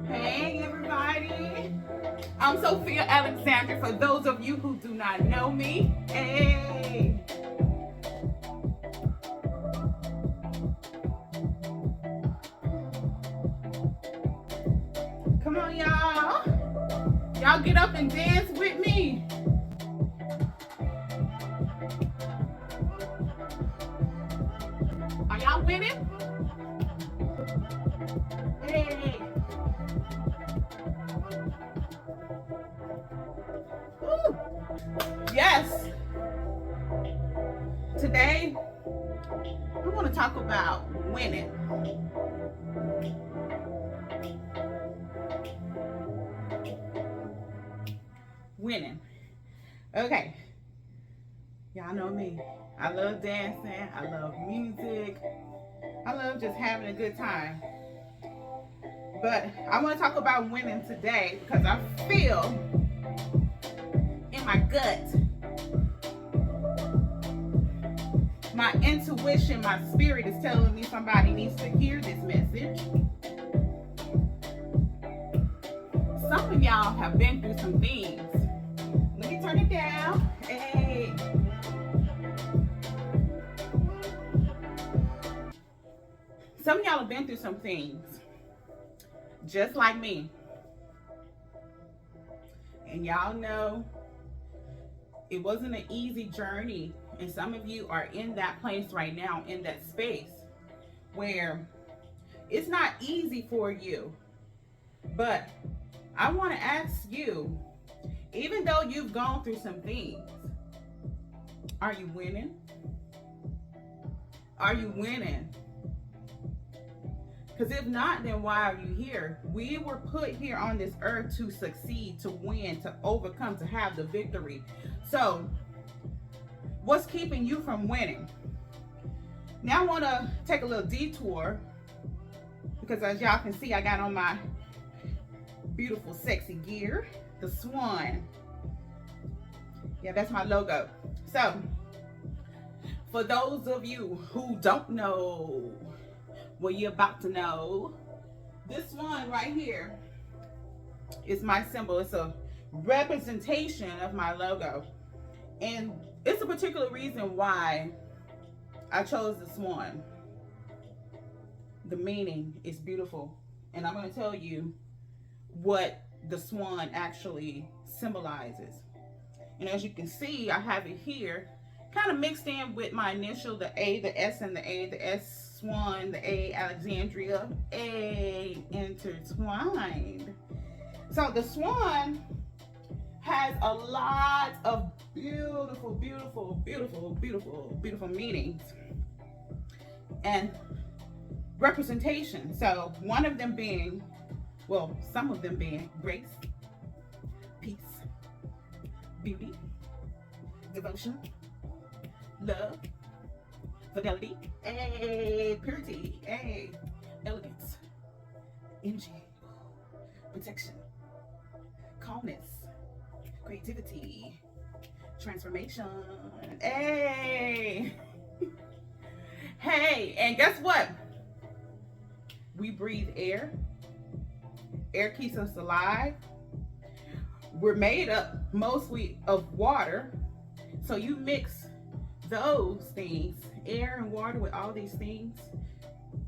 Hey everybody, I'm Sophia Alexandria. For those of you who do not know me, hey, come on y'all get up and dance with me. Are y'all winning? Hey. Woo. Yes. Today, I want to talk about winning. Winning. Okay. Y'all know me. I love dancing. I love music. I love just having a good time. But I want to talk about winning today because I feel in my gut, my intuition, my spirit is telling me somebody needs to hear this message. Some of y'all have been through some things. Let me turn it down. Hey. Some of y'all have been through some things, just like me. And y'all know it wasn't an easy journey. And some of you are in that place right now, in that space where it's not easy for you. But I want to ask you, even though you've gone through some things, are you winning? Are you winning? Because if not, then why are you here? We were put here on this earth to succeed, to win, to overcome, to have the victory. So, what's keeping you from winning? Now I want to take a little detour because as y'all can see, I got on my beautiful, sexy gear, the swan. Yeah, that's my logo. So, for those of you who don't know, well, you're about to know, this one right here is my symbol. It's a representation of my logo. And it's a particular reason why I chose this one. The meaning is beautiful. And I'm going to tell you what the swan actually symbolizes. And as you can see, I have it here, kind of mixed in with my initial, the A, the S, and the A, the S, Swan, the A, Alexandria, A, intertwined. So the swan has a lot of beautiful, beautiful, beautiful, beautiful, beautiful meanings and representation. So one of them being, well, some of them being grace, peace, beauty, devotion, love, fidelity, purity, elegance, energy, protection, calmness, creativity, transformation. Hey, and guess what? We breathe air. Air keeps us alive. We're made up mostly of water. So you mix those things, air and water, with all these things,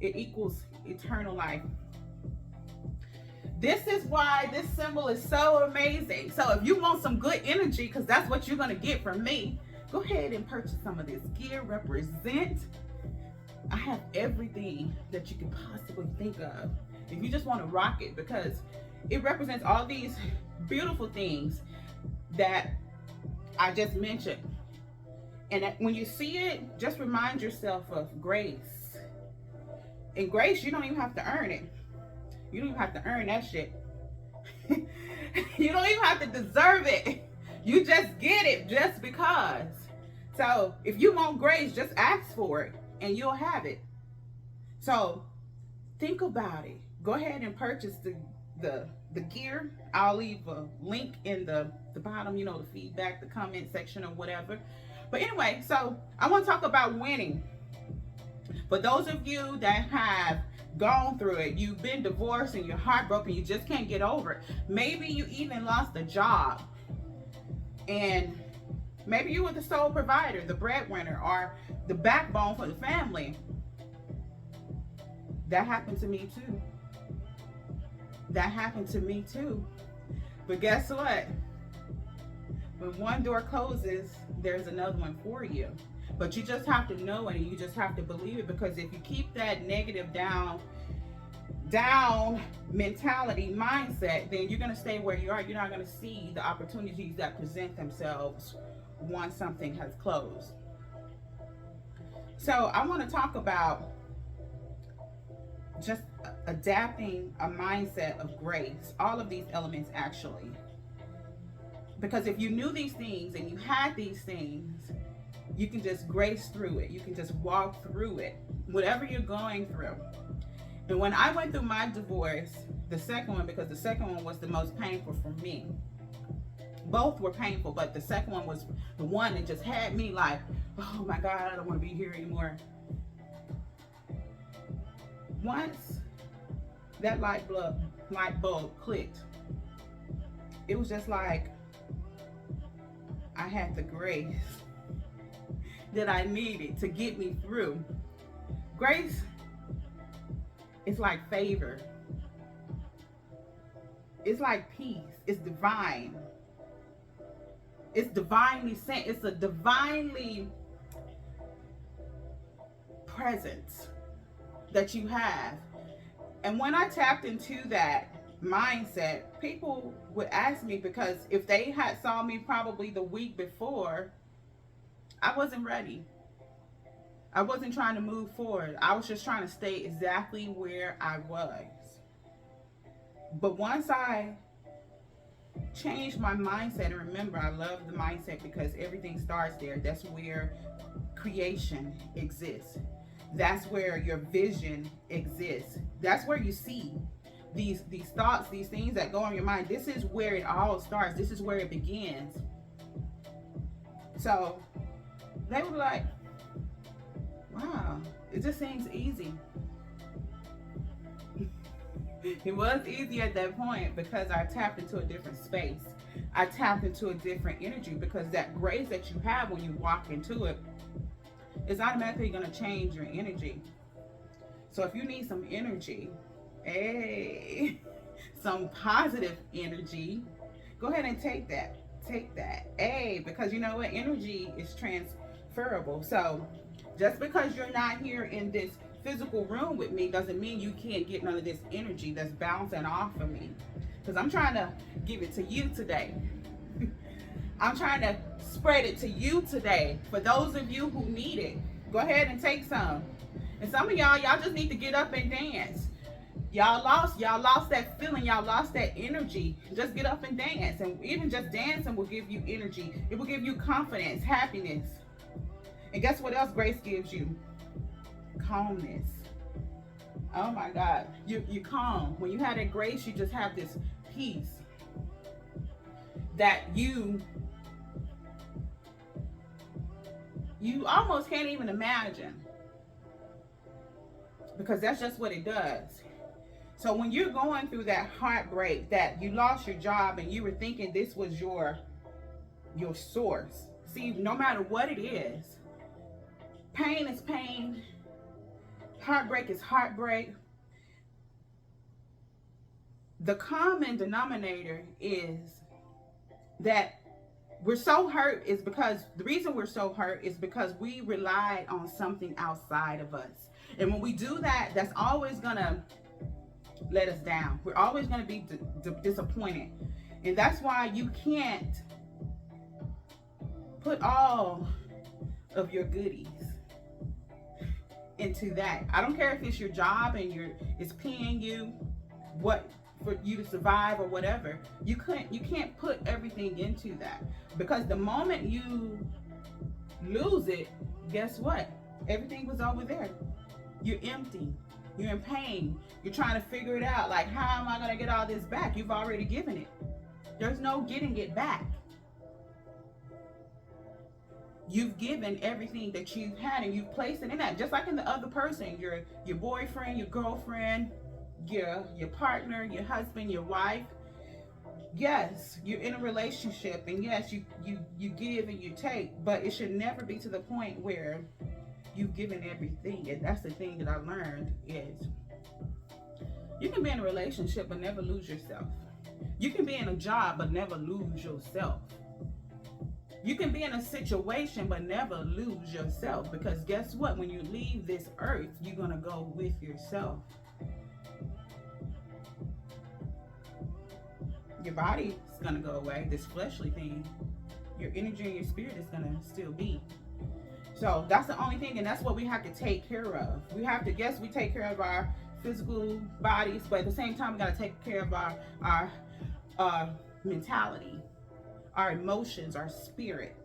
it equals eternal life. This is why this symbol is so amazing. So if you want some good energy, because that's what you're going to get from me, go ahead and purchase some of this gear. Represent. I have everything that you could possibly think of if you just want to rock it, because it represents all these beautiful things that I just mentioned. And when you see it, just remind yourself of grace. And grace, you don't even have to earn it. You don't even have to earn that shit. You don't even have to deserve it. You just get it just because. So if you want grace, just ask for it and you'll have it. So think about it. Go ahead and purchase the gear. I'll leave a link in the bottom, the feedback, the comment section or whatever. But anyway, so I want to talk about winning. For those of you that have gone through it, you've been divorced and you're heartbroken, you just can't get over it. Maybe you even lost a job, and maybe you were the sole provider, the breadwinner, or the backbone for the family. That happened to me too. That happened to me too. But guess what? When one door closes, there's another one for you. But you just have to know it, and you just have to believe it, because if you keep that negative down mentality mindset, then you're going to stay where you are. You're not going to see the opportunities that present themselves once something has closed. So I want to talk about just adapting a mindset of grace. All of these elements, actually. Because if you knew these things and you had these things, you can just grace through it. You can just walk through it, whatever you're going through. And when I went through my divorce, the second one, because the second one was the most painful for me. Both were painful, but the second one was the one that just had me like, oh my God, I don't want to be here anymore. Once that light bulb clicked, it was just like I had the grace that I needed to get me through. Grace is like favor. It's like peace. It's divine. It's divinely sent. It's a divinely presence that you have. And when I tapped into that mindset, people would ask me, because if they had saw me probably the week before, I wasn't ready. I wasn't trying to move forward. I was just trying to stay exactly where I was. But once I changed my mindset, and remember, I love the mindset because everything starts there. That's where creation exists. That's where your vision exists. That's where you see these thoughts, these things that go in your mind. This is where it all starts. This is where it begins. So they were like, wow, it just seems easy. It was easy at that point because I tapped into a different space. I tapped into a different energy, because that grace that you have when you walk into it is automatically going to change your energy. So if you need some energy, some positive energy, go ahead and take that. Because you know what? Energy is transferable. So just because you're not here in this physical room with me doesn't mean you can't get none of this energy that's bouncing off of me. Because I'm trying to give it to you today. I'm trying to spread it to you today. For those of you who need it, go ahead and take some. And some of y'all just need to get up and dance. Y'all lost that feeling. Y'all lost that energy. Just get up and dance. And even just dancing will give you energy. It will give you confidence, happiness. And guess what else grace gives you? Calmness. Oh my God. You calm. When you have that grace, you just have this peace that you almost can't even imagine. Because that's just what it does. So when you're going through that heartbreak, that you lost your job and you were thinking this was your source. See, no matter what it is, pain is pain. Heartbreak is heartbreak. The common denominator is that we're so hurt is because the reason we're so hurt is because we relied on something outside of us. And when we do that, that's always gonna let us down. We're always gonna be disappointed. And that's why you can't put all of your goodies into that. I don't care if it's your job and it's paying you what for you to survive or whatever. You can't put everything into that, because the moment you lose it, guess what? Everything was over there. You're empty. You're in pain. You're trying to figure it out. Like, how am I going to get all this back? You've already given it. There's no getting it back. You've given everything that you've had, and you've placed it in that, just like in the other person, your boyfriend, your girlfriend, your partner, your husband, your wife. Yes, you're in a relationship, and yes, you give and you take, but it should never be to the point where you've given everything. And that's the thing that I learned is you can be in a relationship but never lose yourself. You can be in a job but never lose yourself. You can be in a situation but never lose yourself, because guess what? When you leave this earth, you're going to go with yourself. Your body is going to go away, this fleshly thing. Your energy and your spirit is going to still be. So that's the only thing, and that's what we have to take care of. We have to, yes, we take care of our physical bodies, but at the same time, we got to take care of our mentality, our emotions, our spirit.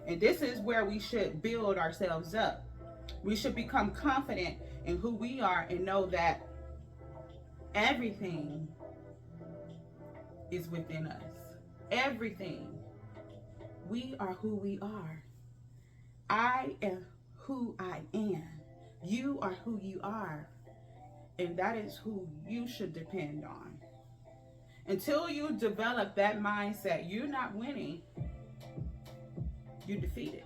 And this is where we should build ourselves up. We should become confident in who we are and know that everything is within us. Everything. We are who we are. I am who I am. You are who you are. And that is who you should depend on. Until you develop that mindset, you're not winning. You're defeated.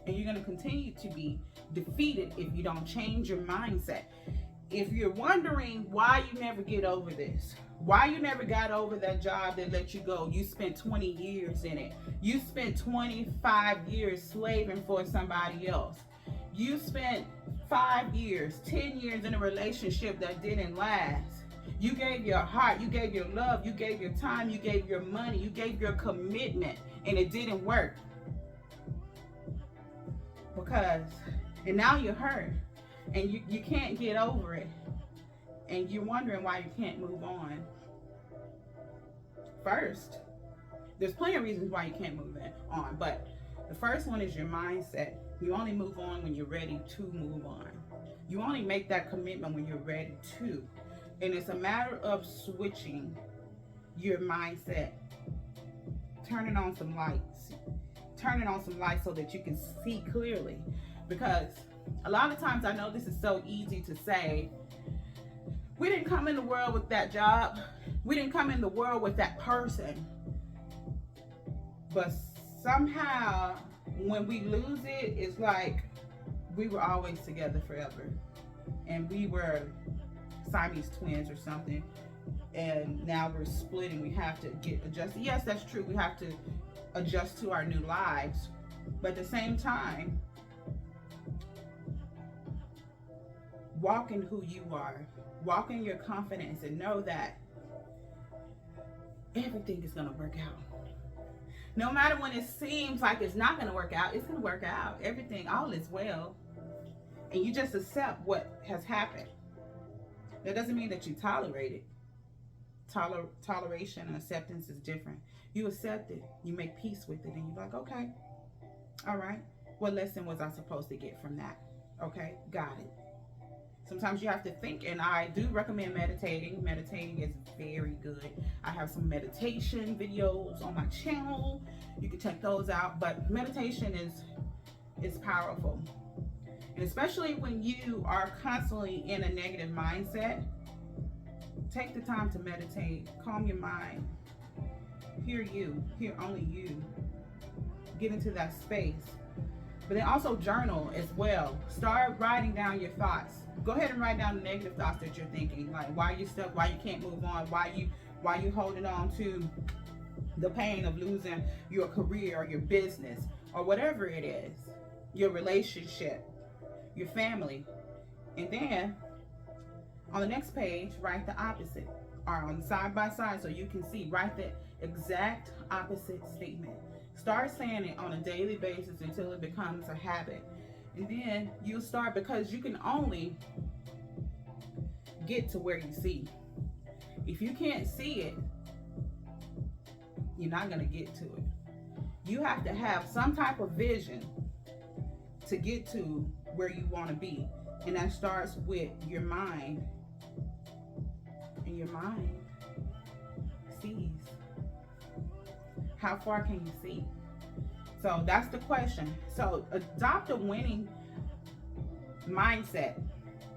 And you're going to continue to be defeated if you don't change your mindset. If you're wondering why you never get over this, why you never got over that job that let you go, you spent 20 years in it. You spent 25 years slaving for somebody else. You spent 5 years, 10 years in a relationship that didn't last. You gave your heart, you gave your love, you gave your time, you gave your money, you gave your commitment, and it didn't work. And now you're hurt, and you can't get over it, and you're wondering why you can't move on. First, there's plenty of reasons why you can't move on, but the first one is your mindset. You only move on when you're ready to move on. You only make that commitment when you're ready to. And it's a matter of switching your mindset, turning on some lights so that you can see clearly. Because a lot of times, I know this is so easy to say, we didn't come in the world with that job. We didn't come in the world with that person. But somehow, when we lose it, it's like we were always together forever. And we were Siamese twins or something. And now we're splitting. We have to get adjusted. Yes, that's true. We have to adjust to our new lives. But at the same time, walk in who you are. Walk in your confidence and know that everything is going to work out. No matter when it seems like it's not going to work out, it's going to work out. Everything, all is well. And you just accept what has happened. That doesn't mean that you tolerate it. Toleration and acceptance is different. You accept it. You make peace with it. And you're like, okay, all right. What lesson was I supposed to get from that? Okay, got it. Sometimes you have to think, and I do recommend meditating. Meditating is very good. I have some meditation videos on my channel. You can check those out. But meditation is powerful. And especially when you are constantly in a negative mindset, take the time to meditate. Calm your mind. Hear only you. Get into that space. But then also journal as well. Start writing down your thoughts. Go ahead and write down the negative thoughts that you're thinking, like why you're stuck, why you can't move on, why you holding on to the pain of losing your career or your business or whatever it is, your relationship, your family. And then on the next page, write the opposite, or on side by side so you can see, write the exact opposite statement. Start saying it on a daily basis until it becomes a habit. And then you'll start, because you can only get to where you see. If you can't see it, you're not going to get to it. You have to have some type of vision to get to where you want to be. And that starts with your mind. And your mind sees. How far can you see? So that's the question. So adopt a winning mindset,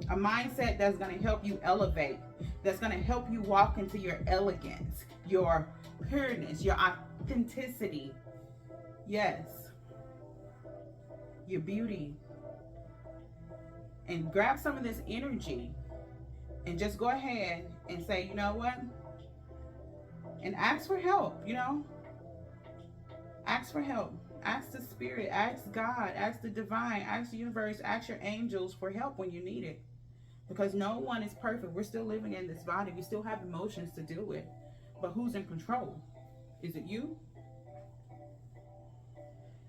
a mindset that's going to help you elevate, that's going to help you walk into your elegance, your pureness, your authenticity. Yes, your beauty. And grab some of this energy and just go ahead and say, you know what? And ask for help, you know? Ask for help. Ask the spirit, ask God, ask the divine, ask the universe, ask your angels for help when you need it. Because no one is perfect. We're still living in this body. We still have emotions to deal with. But who's in control? Is it you?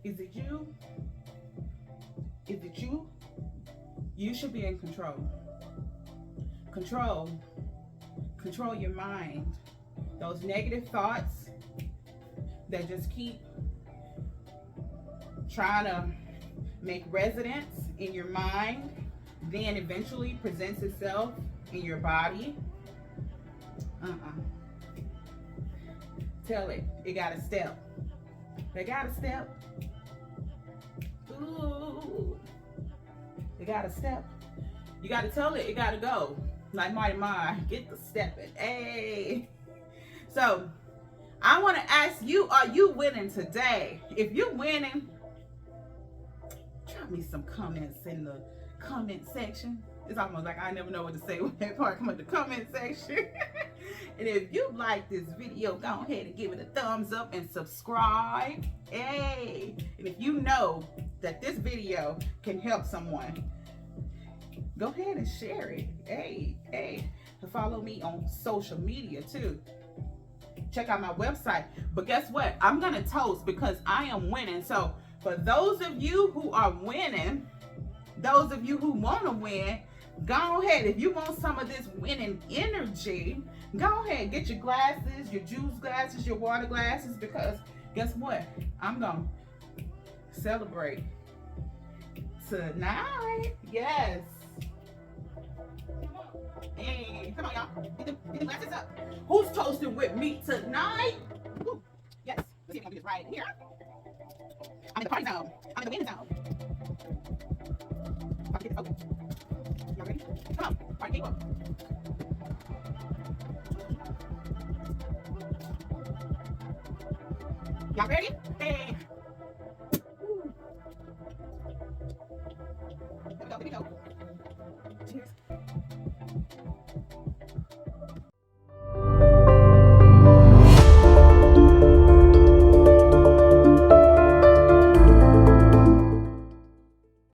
Is it you? Is it you? You should be in control. Control your mind. Those negative thoughts that just keep trying to make residence in your mind, then eventually presents itself in your body. Tell it got a step. They got a step. Ooh. It got a step. You got to tell it got to go. Like Mighty Ma, get the stepping. Hey. So, I want to ask you, are you winning today? If you're winning, drop me some comments in the comment section. It's almost like I never know what to say when that part comes in the comment section. And if you like this video, go ahead and give it a thumbs up and subscribe. Hey. And if you know that this video can help someone, go ahead and share it. Hey. Follow me on social media too. Check out my website. But guess what? I'm going to toast because I am winning. So for those of you who are winning, those of you who want to win, go ahead. If you want some of this winning energy, go ahead. Get your glasses, your juice glasses, your water glasses, because guess what? I'm going to celebrate tonight. Yes. Hey, come on, y'all. Get the glasses up. Who's toasting with me tonight? Woo. Yes. Let's see if I can do this right here. I'm in the party zone. I'm in the winning zone. Okay. Y'all ready? Come on. Party people.